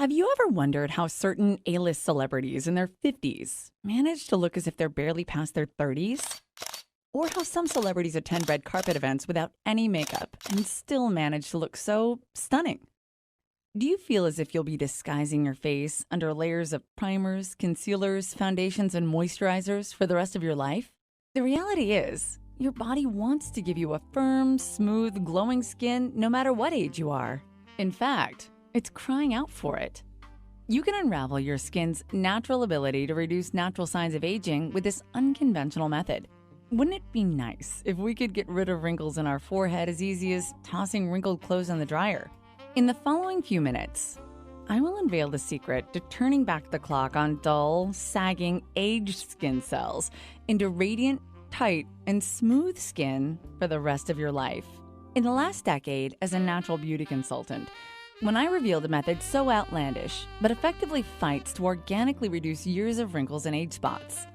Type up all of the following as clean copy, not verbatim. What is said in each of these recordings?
Have you ever wondered how certain A-list celebrities in their 50s manage to look as if they're barely past their 30s? Or how some celebrities attend red carpet events without any makeup and still manage to look so stunning? Do you feel as if you'll be disguising your face under layers of primers, concealers, foundations, and moisturizers for the rest of your life? The reality is, your body wants to give you a firm, smooth, glowing skin no matter what age you are. In fact, it's crying out for it. You can unravel your skin's natural ability to reduce natural signs of aging with this unconventional method. Wouldn't it be nice if we could get rid of wrinkles in our forehead as easy as tossing wrinkled clothes in the dryer? In the following few minutes, I will unveil the secret to turning back the clock on dull, sagging, aged skin cells into radiant, tight, and smooth skin for the rest of your life. In the last decade, as a natural beauty consultant, when I revealed a method so outlandish, but effectively fights to organically reduce years of wrinkles and age spots.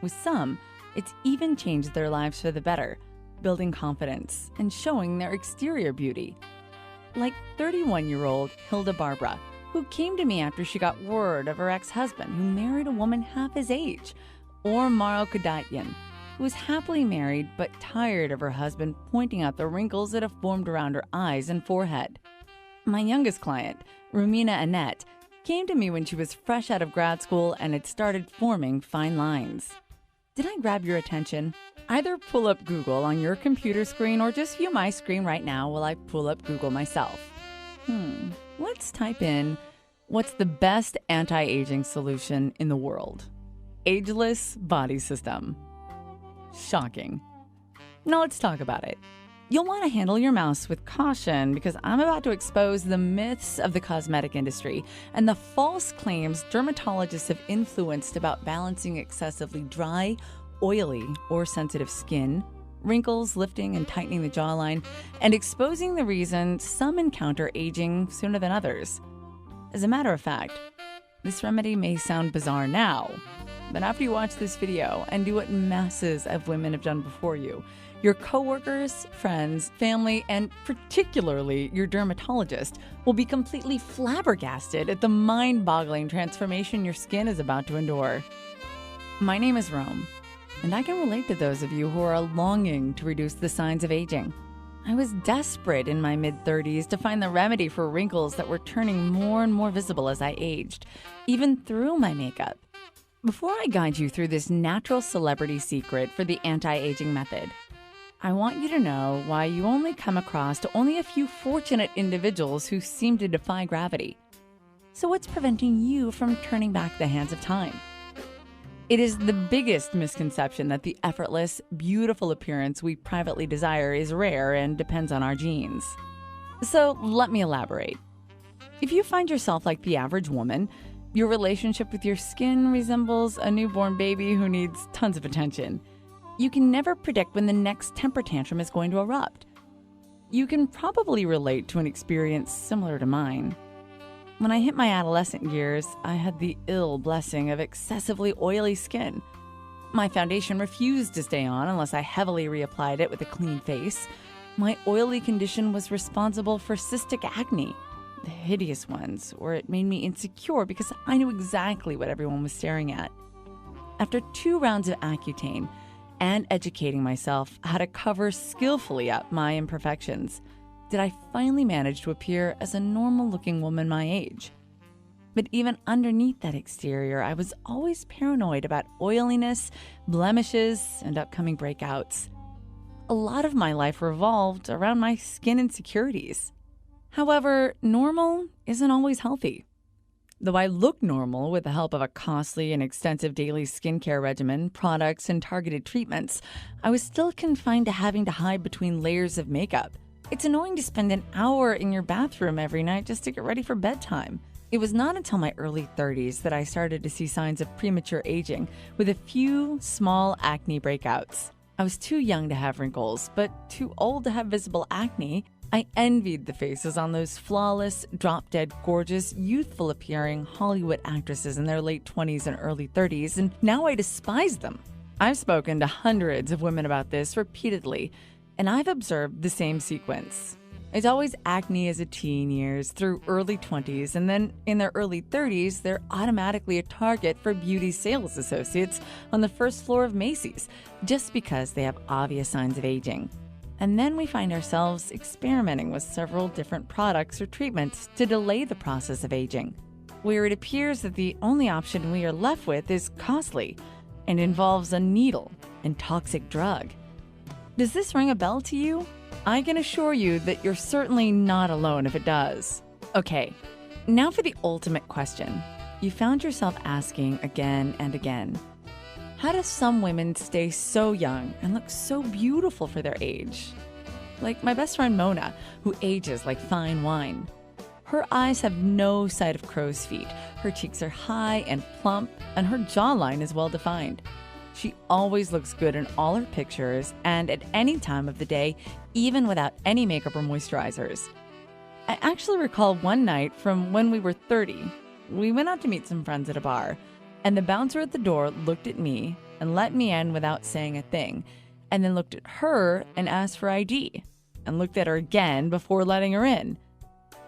With some, it's even changed their lives for the better, building confidence and showing their exterior beauty. Like 31-year-old Hilda Barbara, who came to me after she got word of her ex-husband who married a woman half his age. Or Maro Kadatyan, who was happily married but tired of her husband pointing out the wrinkles that have formed around her eyes and forehead. My youngest client, Rumina Annette, came to me when she was fresh out of grad school and had started forming fine lines. Did I grab your attention? Either pull up Google on your computer screen or just view my screen right now while I pull up Google myself. Let's type in, what's the best anti-aging solution in the world? Ageless Body System. Shocking. Now let's talk about it. You'll want to handle your mouse with caution because I'm about to expose the myths of the cosmetic industry and the false claims dermatologists have influenced about balancing excessively dry, oily, or sensitive skin, wrinkles, lifting and tightening the jawline, and exposing the reason some encounter aging sooner than others. As a matter of fact, this remedy may sound bizarre now, but after you watch this video and do what masses of women have done before you, your coworkers, friends, family, and particularly your dermatologist will be completely flabbergasted at the mind-boggling transformation your skin is about to endure. My name is Rome, and I can relate to those of you who are longing to reduce the signs of aging. I was desperate in my mid-30s to find the remedy for wrinkles that were turning more and more visible as I aged, even through my makeup. Before I guide you through this natural celebrity secret for the anti-aging method, I want you to know why you only come across to only a few fortunate individuals who seem to defy gravity. So what's preventing you from turning back the hands of time? It is the biggest misconception that the effortless, beautiful appearance we privately desire is rare and depends on our genes. So let me elaborate. If you find yourself like the average woman, your relationship with your skin resembles a newborn baby who needs tons of attention. You can never predict when the next temper tantrum is going to erupt. You can probably relate to an experience similar to mine. When I hit my adolescent years, I had the ill blessing of excessively oily skin. My foundation refused to stay on unless I heavily reapplied it with a clean face. My oily condition was responsible for cystic acne, the hideous ones, where it made me insecure because I knew exactly what everyone was staring at. After 2 rounds of Accutane, and educating myself how to cover skillfully up my imperfections, did I finally manage to appear as a normal-looking woman my age. But even underneath that exterior, I was always paranoid about oiliness, blemishes, and upcoming breakouts. A lot of my life revolved around my skin insecurities. However, normal isn't always healthy. Though I look normal with the help of a costly and extensive daily skincare regimen, products, and targeted treatments, I was still confined to having to hide between layers of makeup. It's annoying to spend an hour in your bathroom every night just to get ready for bedtime. It was not until my early 30s that I started to see signs of premature aging, with a few small acne breakouts. I was too young to have wrinkles, but too old to have visible acne. I envied the faces on those flawless, drop-dead gorgeous, youthful-appearing Hollywood actresses in their late 20s and early 30s, and now I despise them. I've spoken to hundreds of women about this repeatedly, and I've observed the same sequence. It's always acne as a teen years through early 20s, and then in their early 30s, they're automatically a target for beauty sales associates on the first floor of Macy's, just because they have obvious signs of aging. And then we find ourselves experimenting with several different products or treatments to delay the process of aging, where it appears that the only option we are left with is costly and involves a needle and toxic drug. Does this ring a bell to you? I can assure you that you're certainly not alone if it does. Okay, now for the ultimate question. You found yourself asking again and again, how do some women stay so young and look so beautiful for their age? Like my best friend Mona, who ages like fine wine. Her eyes have no sight of crow's feet, her cheeks are high and plump, and her jawline is well defined. She always looks good in all her pictures and at any time of the day, even without any makeup or moisturizers. I actually recall one night from when we were 30. We went out to meet some friends at a bar, and the bouncer at the door looked at me and let me in without saying a thing, and then looked at her and asked for ID, and looked at her again before letting her in.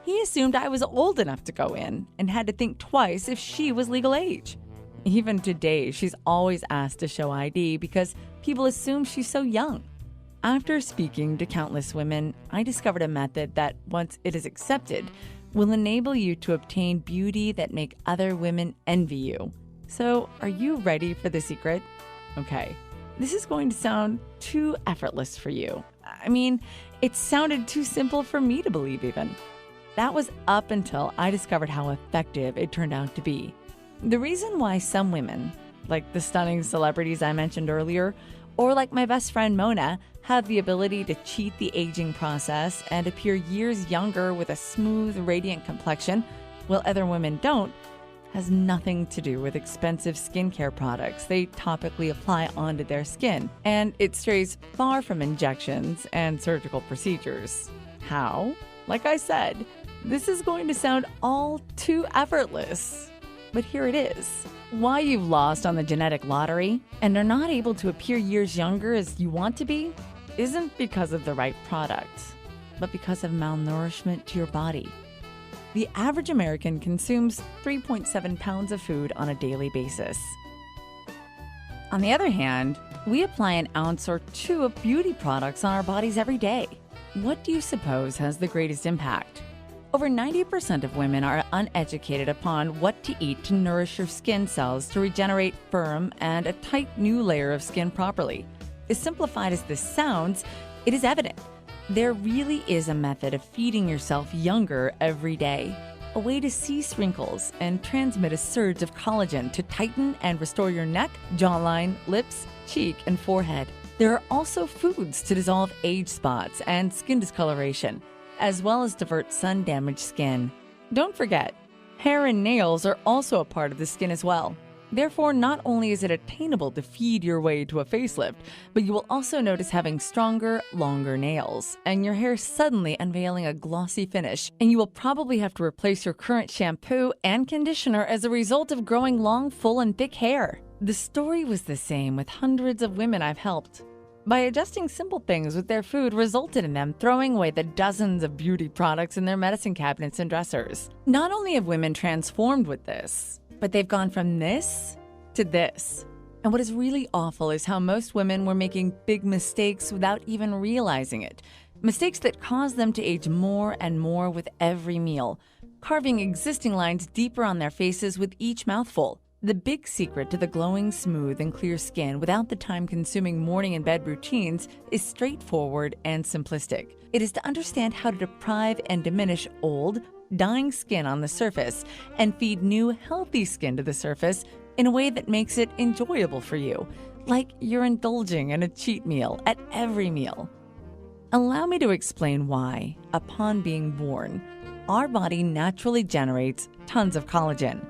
He assumed I was old enough to go in and had to think twice if she was legal age. Even today, she's always asked to show ID because people assume she's so young. After speaking to countless women, I discovered a method that, once it is accepted, will enable you to obtain beauty that make other women envy you. So, are you ready for the secret? Okay, this is going to sound too effortless for you. I mean, it sounded too simple for me to believe even. That was up until I discovered how effective it turned out to be. The reason why some women, like the stunning celebrities I mentioned earlier, or like my best friend Mona, have the ability to cheat the aging process and appear years younger with a smooth, radiant complexion, while other women don't, has nothing to do with expensive skincare products they topically apply onto their skin, and it strays far from injections and surgical procedures. How? Like I said, this is going to sound all too effortless. But here it is. Why you've lost on the genetic lottery and are not able to appear years younger as you want to be isn't because of the right product, but because of malnourishment to your body. The average American consumes 3.7 pounds of food on a daily basis. On the other hand, we apply an ounce or two of beauty products on our bodies every day. What do you suppose has the greatest impact? Over 90% of women are uneducated upon what to eat to nourish your skin cells to regenerate firm and a tight new layer of skin properly. As simplified as this sounds, it is evident. There really is a method of feeding yourself younger every day. A way to cease wrinkles and transmit a surge of collagen to tighten and restore your neck, jawline, lips, cheek, and forehead. There are also foods to dissolve age spots and skin discoloration, as well as divert sun-damaged skin. Don't forget, hair and nails are also a part of the skin as well. Therefore, not only is it attainable to feed your way to a facelift, but you will also notice having stronger, longer nails, and your hair suddenly unveiling a glossy finish, and you will probably have to replace your current shampoo and conditioner as a result of growing long, full, and thick hair. The story was the same with hundreds of women I've helped. By adjusting simple things with their food resulted in them throwing away the dozens of beauty products in their medicine cabinets and dressers. Not only have women transformed with this, but they've gone from this to this. And what is really awful is how most women were making big mistakes without even realizing it. Mistakes that cause them to age more and more with every meal, carving existing lines deeper on their faces with each mouthful. The big secret to the glowing, smooth, and clear skin without the time-consuming morning and bed routines is straightforward and simplistic. It is to understand how to deprive and diminish old, dying skin on the surface and feed new, healthy skin to the surface in a way that makes it enjoyable for you, like you're indulging in a cheat meal at every meal. Allow me to explain why, upon being born, our body naturally generates tons of collagen.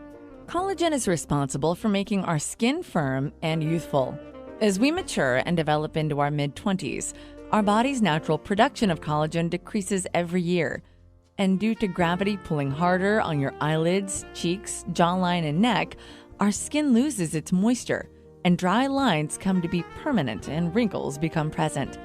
Collagen is responsible for making our skin firm and youthful. As we mature and develop into our mid-20s, our body's natural production of collagen decreases every year. And due to gravity pulling harder on your eyelids, cheeks, jawline, and neck, our skin loses its moisture, and dry lines come to be permanent and wrinkles become present.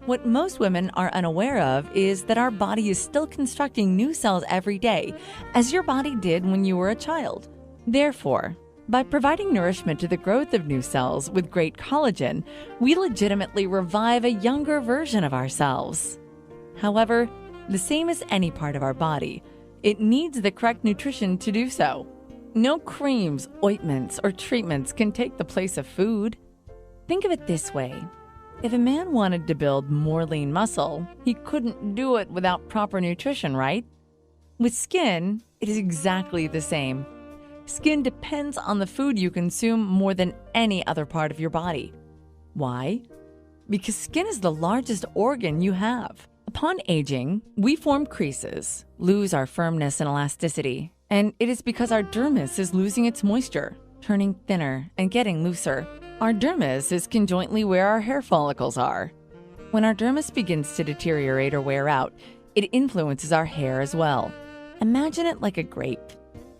What most women are unaware of is that our body is still constructing new cells every day, as your body did when you were a child. Therefore, by providing nourishment to the growth of new cells with great collagen, we legitimately revive a younger version of ourselves. However, the same as any part of our body, it needs the correct nutrition to do so. No creams, ointments, or treatments can take the place of food. Think of it this way. If a man wanted to build more lean muscle, he couldn't do it without proper nutrition, right? With skin, it is exactly the same. Skin depends on the food you consume more than any other part of your body. Why? Because skin is the largest organ you have. Upon aging, we form creases, lose our firmness and elasticity, and it is because our dermis is losing its moisture, turning thinner and getting looser. Our dermis is conjointly where our hair follicles are. When our dermis begins to deteriorate or wear out, it influences our hair as well. Imagine it like a grape.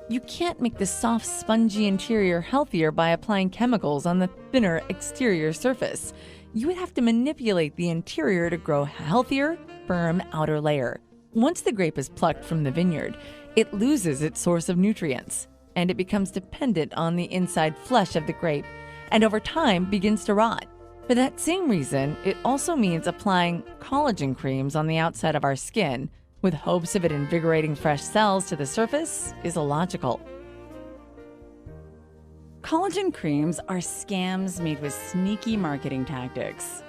You can't make the soft, spongy interior healthier by applying chemicals on the thinner exterior surface. You would have to manipulate the interior to grow a healthier, firm outer layer. Once the grape is plucked from the vineyard, it loses its source of nutrients, and it becomes dependent on the inside flesh of the grape, and over time begins to rot. For that same reason, it also means applying collagen creams on the outside of our skin with hopes of it invigorating fresh cells to the surface is illogical. Collagen creams are scams made with sneaky marketing tactics.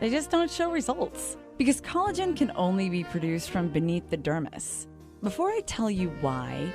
They just don't show results because collagen can only be produced from beneath the dermis. Before I tell you why,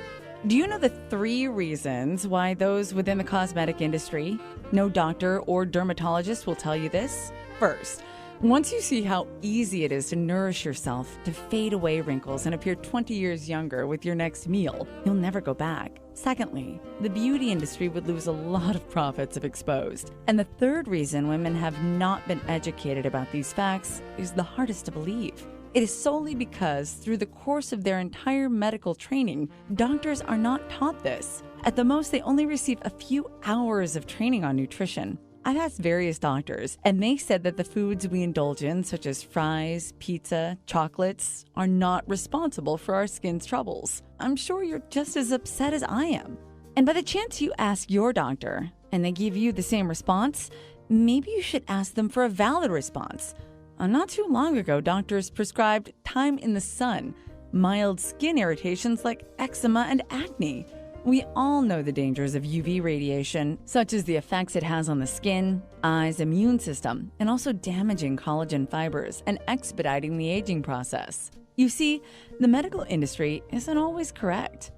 do you know the 3 reasons why those within the cosmetic industry, no doctor or dermatologist will tell you this? First, once you see how easy it is to nourish yourself to fade away wrinkles and appear 20 years younger with your next meal, you'll never go back. Secondly, the beauty industry would lose a lot of profits if exposed. And the 3rd reason women have not been educated about these facts is the hardest to believe. It is solely because through the course of their entire medical training, doctors are not taught this. At the most, they only receive a few hours of training on nutrition. I've asked various doctors, and they said that the foods we indulge in, such as fries, pizza, chocolates, are not responsible for our skin's troubles. I'm sure you're just as upset as I am. And by the chance you ask your doctor, and they give you the same response, maybe you should ask them for a valid response. Not too long ago, doctors prescribed time in the sun, mild skin irritations like eczema and acne. We all know the dangers of UV radiation, such as the effects it has on the skin, eyes, immune system, and also damaging collagen fibers and expediting the aging process. You see, the medical industry isn't always correct.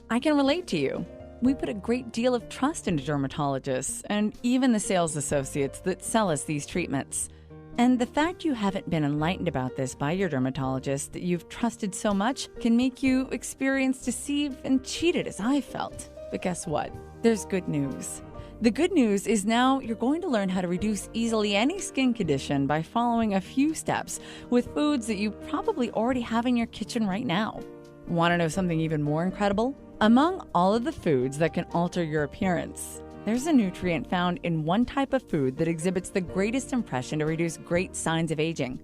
I can relate to you. We put a great deal of trust into dermatologists and even the sales associates that sell us these treatments. And the fact you haven't been enlightened about this by your dermatologist that you've trusted so much can make you experience deceived and cheated as I felt. But guess what? There's good news. The good news is now you're going to learn how to reduce easily any skin condition by following a few steps with foods that you probably already have in your kitchen right now. Want to know something even more incredible? Among all of the foods that can alter your appearance, there's a nutrient found in one type of food that exhibits the greatest impression to reduce great signs of aging.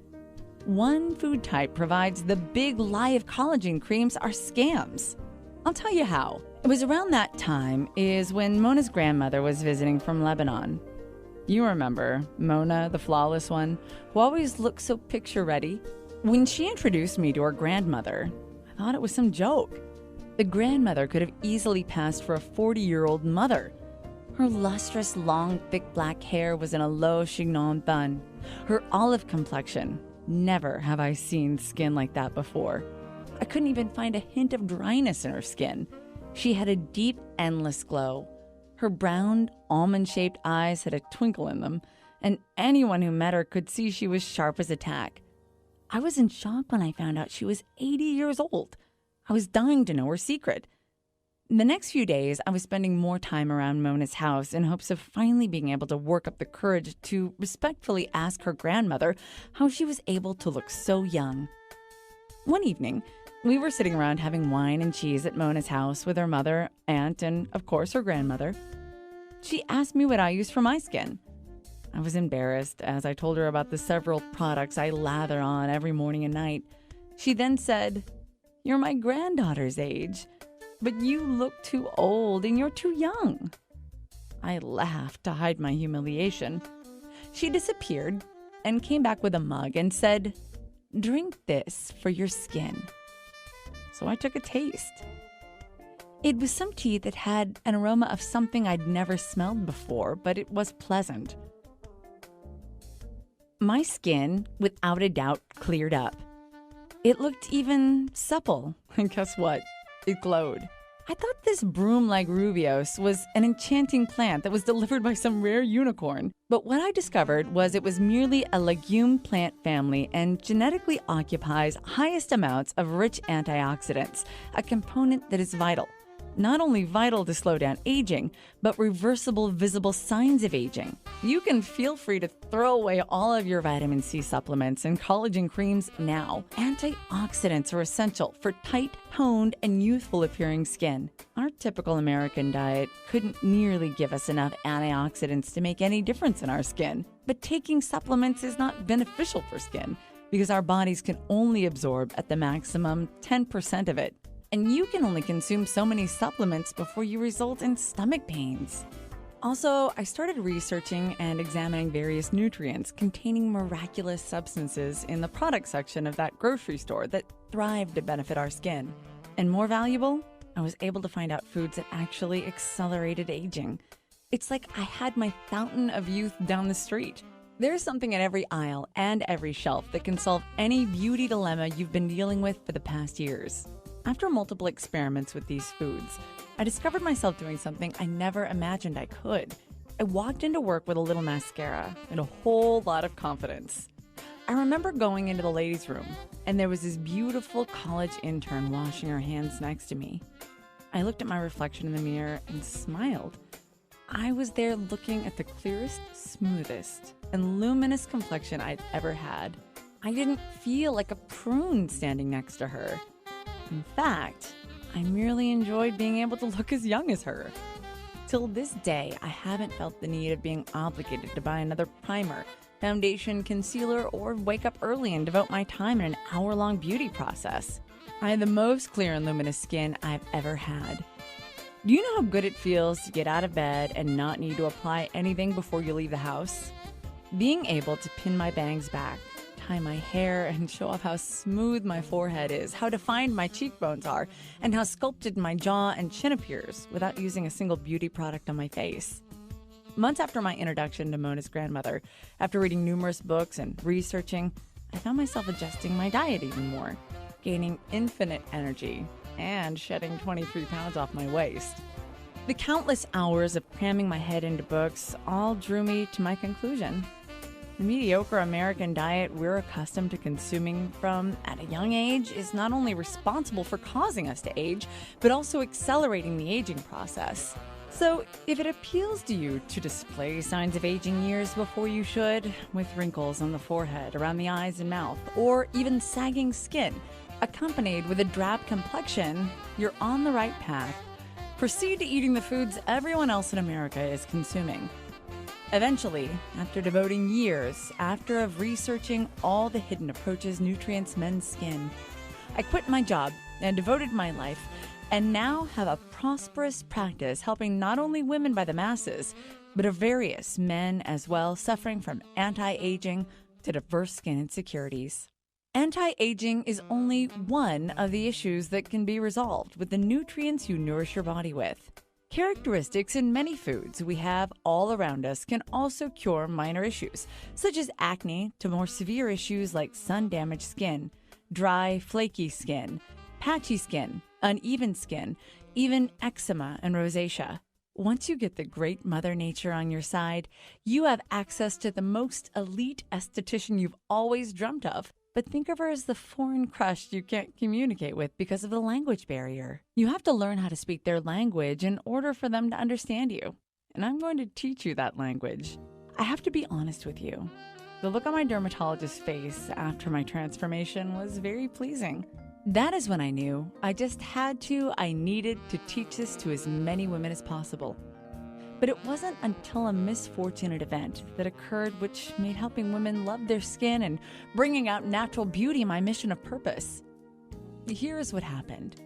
One food type provides the big lie of collagen creams are scams. I'll tell you how. It was around that time is when Mona's grandmother was visiting from Lebanon. You remember Mona, the flawless one, who always looked so picture-ready? When she introduced me to her grandmother, I thought it was some joke. The grandmother could have easily passed for a 40-year-old mother. Her lustrous, long, thick black hair was in a low chignon bun. Her olive complexion. Never have I seen skin like that before. I couldn't even find a hint of dryness in her skin. She had a deep, endless glow. Her brown, almond-shaped eyes had a twinkle in them, and anyone who met her could see she was sharp as a tack. I was in shock when I found out she was 80 years old. I was dying to know her secret. The next few days, I was spending more time around Mona's house in hopes of finally being able to work up the courage to respectfully ask her grandmother how she was able to look so young. One evening, we were sitting around having wine and cheese at Mona's house with her mother, aunt, and of course her grandmother. She asked me what I use for my skin. I was embarrassed as I told her about the several products I lather on every morning and night. She then said, "You're my granddaughter's age, but you look too old and you're too young." I laughed to hide my humiliation. She disappeared and came back with a mug and said, "Drink this for your skin." So I took a taste. It was some tea that had an aroma of something I'd never smelled before, but it was pleasant. My skin, without a doubt, cleared up. It looked even supple, and guess what? It glowed. I thought this broom like Rubios was an enchanting plant that was delivered by some rare unicorn. But what I discovered was it was merely a legume plant family and genetically occupies highest amounts of rich antioxidants, a component that is vital. Not only vital to slow down aging, but reversible visible signs of aging. You can feel free to throw away all of your vitamin C supplements and collagen creams now. Antioxidants are essential for tight, toned, and youthful-appearing skin. Our typical American diet couldn't nearly give us enough antioxidants to make any difference in our skin. But taking supplements is not beneficial for skin because our bodies can only absorb at the maximum 10% of it. And you can only consume so many supplements before you result in stomach pains. Also, I started researching and examining various nutrients containing miraculous substances in the product section of that grocery store that thrive to benefit our skin. And more valuable, I was able to find out foods that actually accelerated aging. It's like I had my fountain of youth down the street. There's something at every aisle and every shelf that can solve any beauty dilemma you've been dealing with for the past years. After multiple experiments with these foods, I discovered myself doing something I never imagined I could. I walked into work with a little mascara and a whole lot of confidence. I remember going into the ladies' room, and there was this beautiful college intern washing her hands next to me. I looked at my reflection in the mirror and smiled. I was there looking at the clearest, smoothest, and luminous complexion I'd ever had. I didn't feel like a prune standing next to her. In fact, I merely enjoyed being able to look as young as her. Till this day, I haven't felt the need of being obligated to buy another primer, foundation, concealer, or wake up early and devote my time in an hour-long beauty process. I have the most clear and luminous skin I've ever had. Do you know how good it feels to get out of bed and not need to apply anything before you leave the house? Being able to pin my bangs back, tie my hair, and show off how smooth my forehead is, how defined my cheekbones are, and how sculpted my jaw and chin appears without using a single beauty product on my face. Months after my introduction to Mona's grandmother, after reading numerous books and researching, I found myself adjusting my diet even more, gaining infinite energy, and shedding 23 pounds off my waist. The countless hours of cramming my head into books all drew me to my conclusion. The mediocre American diet we're accustomed to consuming from at a young age is not only responsible for causing us to age, but also accelerating the aging process. So, if it appeals to you to display signs of aging years before you should, with wrinkles on the forehead, around the eyes and mouth, or even sagging skin, accompanied with a drab complexion, you're on the right path. Proceed to eating the foods everyone else in America is consuming. Eventually, after devoting years of researching all the hidden approaches nutrients men's skin, I quit my job and devoted my life, and now have a prosperous practice helping not only women by the masses, but of various men as well suffering from anti-aging to diverse skin insecurities. Anti-aging is only one of the issues that can be resolved with the nutrients you nourish your body with. Characteristics in many foods we have all around us can also cure minor issues, such as acne, to more severe issues like sun-damaged skin, dry, flaky skin, patchy skin, uneven skin, even eczema and rosacea. Once you get the great Mother Nature on your side, you have access to the most elite esthetician you've always dreamt of. But think of her as the foreign crush you can't communicate with because of the language barrier. You have to learn how to speak their language in order for them to understand you. And I'm going to teach you that language. I have to be honest with you. The look on my dermatologist's face after my transformation was very pleasing. That is when I knew I needed to teach this to as many women as possible. But it wasn't until a misfortunate event that occurred which made helping women love their skin and bringing out natural beauty my mission of purpose. Here's what happened.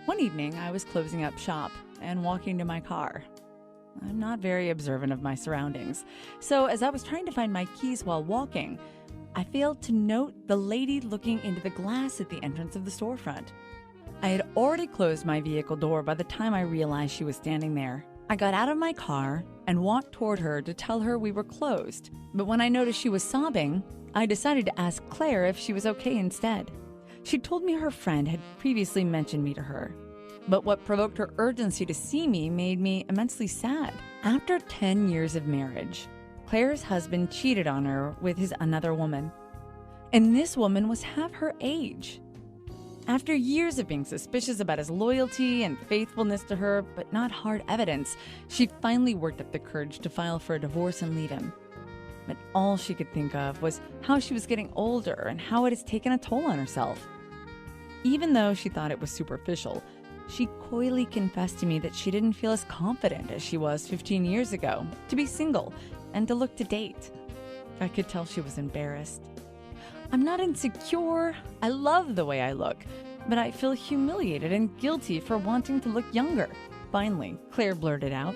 One evening, I was closing up shop and walking to my car. I'm not very observant of my surroundings, so as I was trying to find my keys while walking, I failed to note the lady looking into the glass at the entrance of the storefront. I had already closed my vehicle door by the time I realized she was standing there. I got out of my car and walked toward her to tell her we were closed, but when I noticed she was sobbing, I decided to ask Claire if she was okay instead. She told me her friend had previously mentioned me to her, but what provoked her urgency to see me made me immensely sad. After 10 years of marriage, Claire's husband cheated on her with another woman, and this woman was half her age. After years of being suspicious about his loyalty and faithfulness to her, but not hard evidence, she finally worked up the courage to file for a divorce and leave him. But all she could think of was how she was getting older and how it has taken a toll on herself. Even though she thought it was superficial, she coyly confessed to me that she didn't feel as confident as she was 15 years ago to be single and to look to date. I could tell she was embarrassed. I'm not insecure. I love the way I look, but I feel humiliated and guilty for wanting to look younger. Finally, Claire blurted out.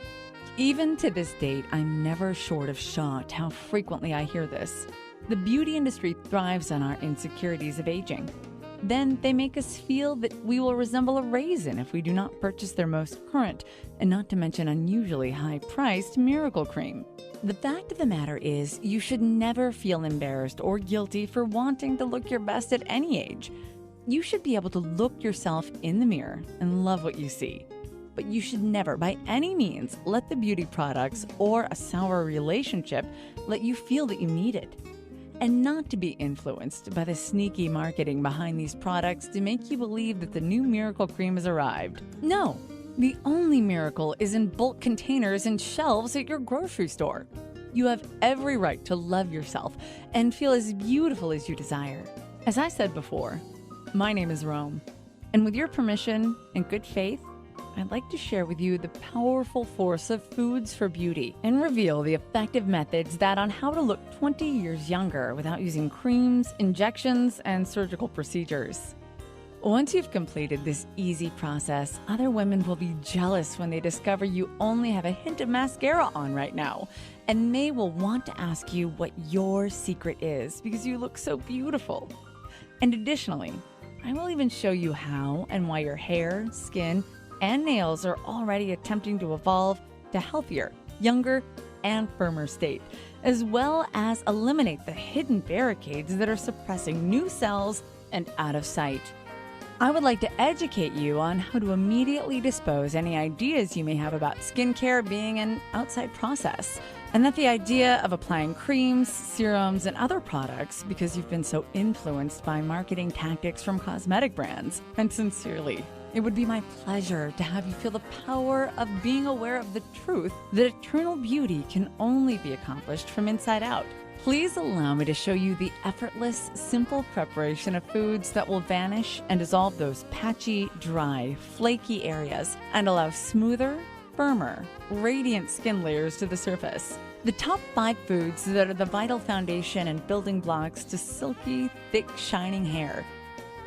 Even to this date, I'm never short of shocked how frequently I hear this. The beauty industry thrives on our insecurities of aging. Then they make us feel that we will resemble a raisin if we do not purchase their most current, and not to mention unusually high-priced miracle cream. The fact of the matter is, you should never feel embarrassed or guilty for wanting to look your best at any age. You should be able to look yourself in the mirror and love what you see. But you should never, by any means, let the beauty products or a sour relationship let you feel that you need it. And not to be influenced by the sneaky marketing behind these products to make you believe that the new miracle cream has arrived. No. The only miracle is in bulk containers and shelves at your grocery store. You have every right to love yourself and feel as beautiful as you desire. As I said before, my name is Rome, and with your permission and good faith, I'd like to share with you the powerful force of foods for beauty and reveal the effective methods that on how to look 20 years younger without using creams, injections, and surgical procedures. Once you've completed this easy process, other women will be jealous when they discover you only have a hint of mascara on right now, and they will want to ask you what your secret is because you look so beautiful. And additionally, I will even show you how and why your hair, skin, and nails are already attempting to evolve to healthier, younger, and firmer state, as well as eliminate the hidden barricades that are suppressing new cells and out of sight. I would like to educate you on how to immediately dispose any ideas you may have about skincare being an outside process, and that the idea of applying creams, serums, and other products because you've been so influenced by marketing tactics from cosmetic brands. And sincerely, it would be my pleasure to have you feel the power of being aware of the truth that eternal beauty can only be accomplished from inside out. Please allow me to show you the effortless, simple preparation of foods that will vanish and dissolve those patchy, dry, flaky areas and allow smoother, firmer, radiant skin layers to the surface. The top 5 foods that are the vital foundation and building blocks to silky, thick, shining hair.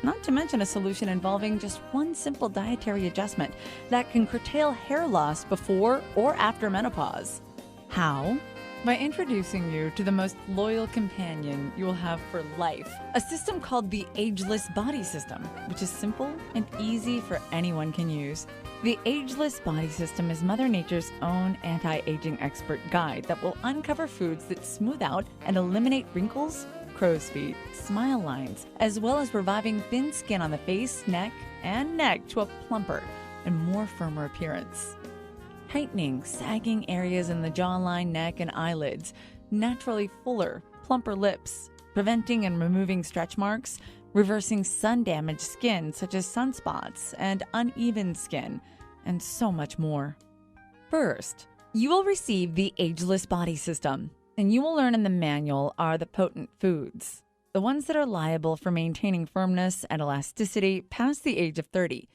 Not to mention a solution involving just one simple dietary adjustment that can curtail hair loss before or after menopause. How? By introducing you to the most loyal companion you will have for life, a system called the Ageless Body System, which is simple and easy for anyone can use. The Ageless Body System is Mother Nature's own anti-aging expert guide that will uncover foods that smooth out and eliminate wrinkles, crow's feet, smile lines, as well as reviving thin skin on the face, neck, and neck to a plumper and more firmer appearance. Tightening, sagging areas in the jawline, neck, and eyelids, naturally fuller, plumper lips, preventing and removing stretch marks, reversing sun-damaged skin such as sunspots and uneven skin, and so much more. First, you will receive the Ageless Body System, and you will learn in the manual are the potent foods, the ones that are liable for maintaining firmness and elasticity past the age of 30.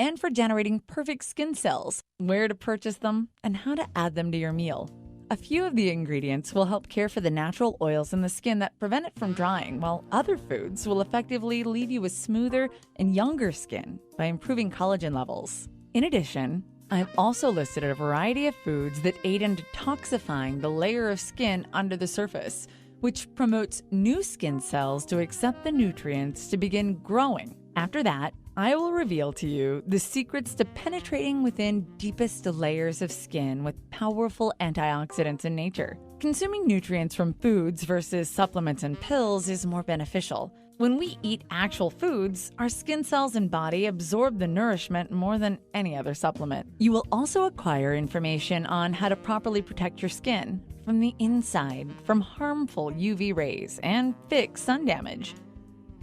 and for generating perfect skin cells, where to purchase them, and how to add them to your meal. A few of the ingredients will help care for the natural oils in the skin that prevent it from drying, while other foods will effectively leave you with smoother and younger skin by improving collagen levels. In addition, I've also listed a variety of foods that aid in detoxifying the layer of skin under the surface, which promotes new skin cells to accept the nutrients to begin growing. After that, I will reveal to you the secrets to penetrating within deepest layers of skin with powerful antioxidants in nature. Consuming nutrients from foods versus supplements and pills is more beneficial. When we eat actual foods, our skin cells and body absorb the nourishment more than any other supplement. You will also acquire information on how to properly protect your skin from the inside from harmful UV rays and fix sun damage.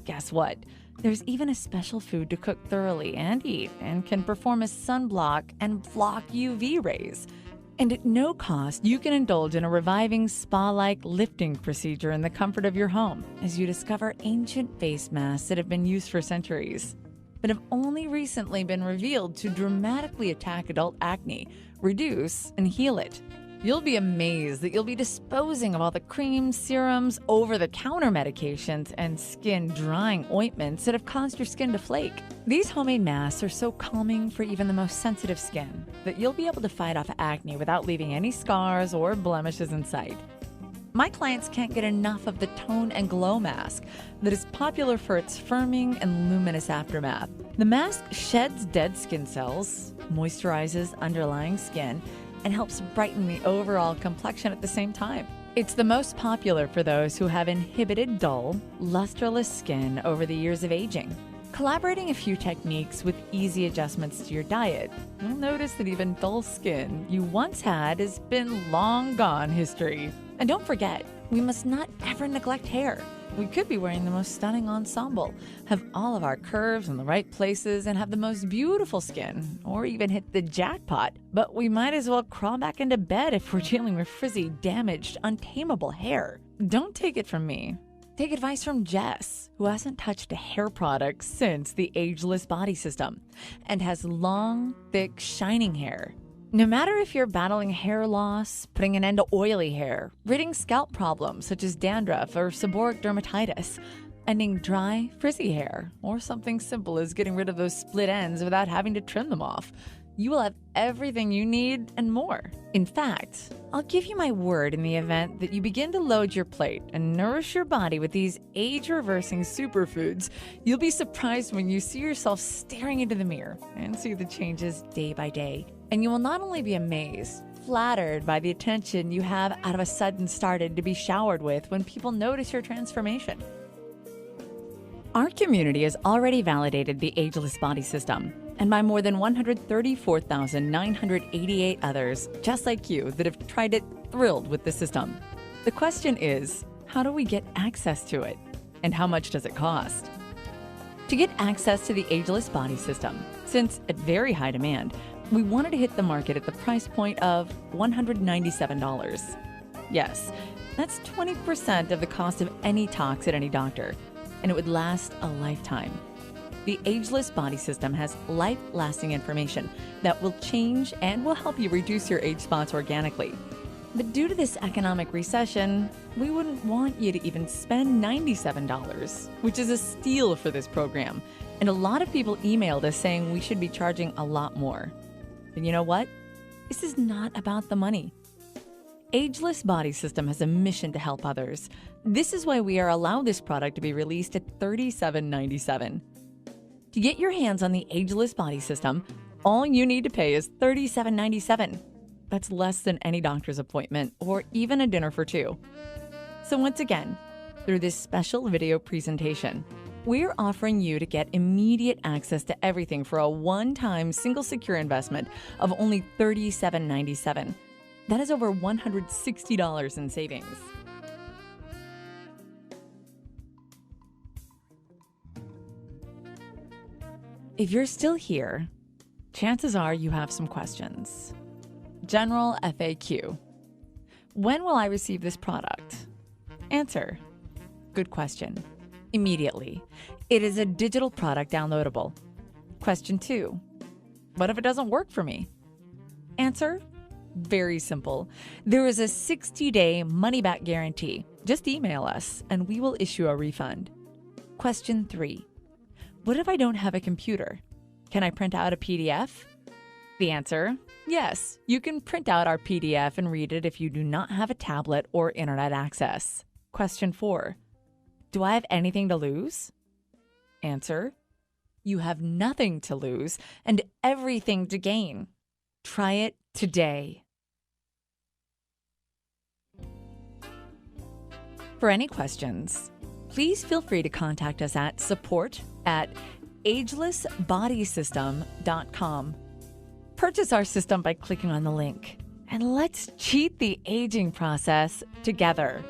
Guess what? There's even a special food to cook thoroughly and eat and can perform as sunblock and block UV rays. And at no cost, you can indulge in a reviving spa-like lifting procedure in the comfort of your home as you discover ancient face masks that have been used for centuries, but have only recently been revealed to dramatically attack adult acne, reduce, and heal it. You'll be amazed that you'll be disposing of all the creams, serums, over-the-counter medications, and skin-drying ointments that have caused your skin to flake. These homemade masks are so calming for even the most sensitive skin that you'll be able to fight off acne without leaving any scars or blemishes in sight. My clients can't get enough of the Tone and Glow mask that is popular for its firming and luminous aftermath. The mask sheds dead skin cells, moisturizes underlying skin, and helps brighten the overall complexion at the same time. It's the most popular for those who have inhibited dull, lusterless skin over the years of aging. Collaborating a few techniques with easy adjustments to your diet, you'll notice that even dull skin you once had has been long gone history. And don't forget, we must not ever neglect hair. We could be wearing the most stunning ensemble, have all of our curves in the right places, and have the most beautiful skin, or even hit the jackpot. But we might as well crawl back into bed if we're dealing with frizzy, damaged, untamable hair. Don't take it from me. Take advice from Jess, who hasn't touched a hair product since the Ageless Body System, and has long, thick, shining hair. No matter if you're battling hair loss, putting an end to oily hair, ridding scalp problems such as dandruff or seborrheic dermatitis, ending dry, frizzy hair, or something simple as getting rid of those split ends without having to trim them off, you will have everything you need and more. In fact, I'll give you my word in the event that you begin to load your plate and nourish your body with these age-reversing superfoods, you'll be surprised when you see yourself staring into the mirror and see the changes day by day. And you will not only be amazed, flattered by the attention you have out of a sudden started to be showered with when people notice your transformation. Our community has already validated the Ageless Body System, and by more than 134,988 others just like you that have tried it, thrilled with the system. The question is, how do we get access to it? And how much does it cost? To get access to the Ageless Body System, since at very high demand, we wanted to hit the market at the price point of $197. Yes, that's 20% of the cost of any tox at any doctor, and it would last a lifetime. The Ageless Body System has life-lasting information that will change and will help you reduce your age spots organically. But due to this economic recession, we wouldn't want you to even spend $97, which is a steal for this program. And a lot of people emailed us saying we should be charging a lot more. But you know what? This is not about the money. Ageless Body System has a mission to help others. This is why we are allowed this product to be released at $37.97. To get your hands on the Ageless Body System, all you need to pay is $37.97. That's less than any doctor's appointment or even a dinner for two. So once again, through this special video presentation, we're offering you to get immediate access to everything for a one-time single secure investment of only $37.97. That is over $160 in savings. If you're still here, chances are you have some questions. General FAQ. When will I receive this product? Answer. Good question. Immediately. It is a digital product downloadable. Question 2. What if it doesn't work for me? Answer: very simple. There is a 60-day money-back guarantee. Just email us and we will issue a refund. Question 3. What if I don't have a computer? Can I print out a PDF? The answer: yes, you can print out our PDF and read it if you do not have a tablet or internet access. Question 4. Do I have anything to lose? Answer: you have nothing to lose and everything to gain. Try it today. For any questions, please feel free to contact us at support@agelessbodysystem.com. Purchase our system by clicking on the link, and let's cheat the aging process together.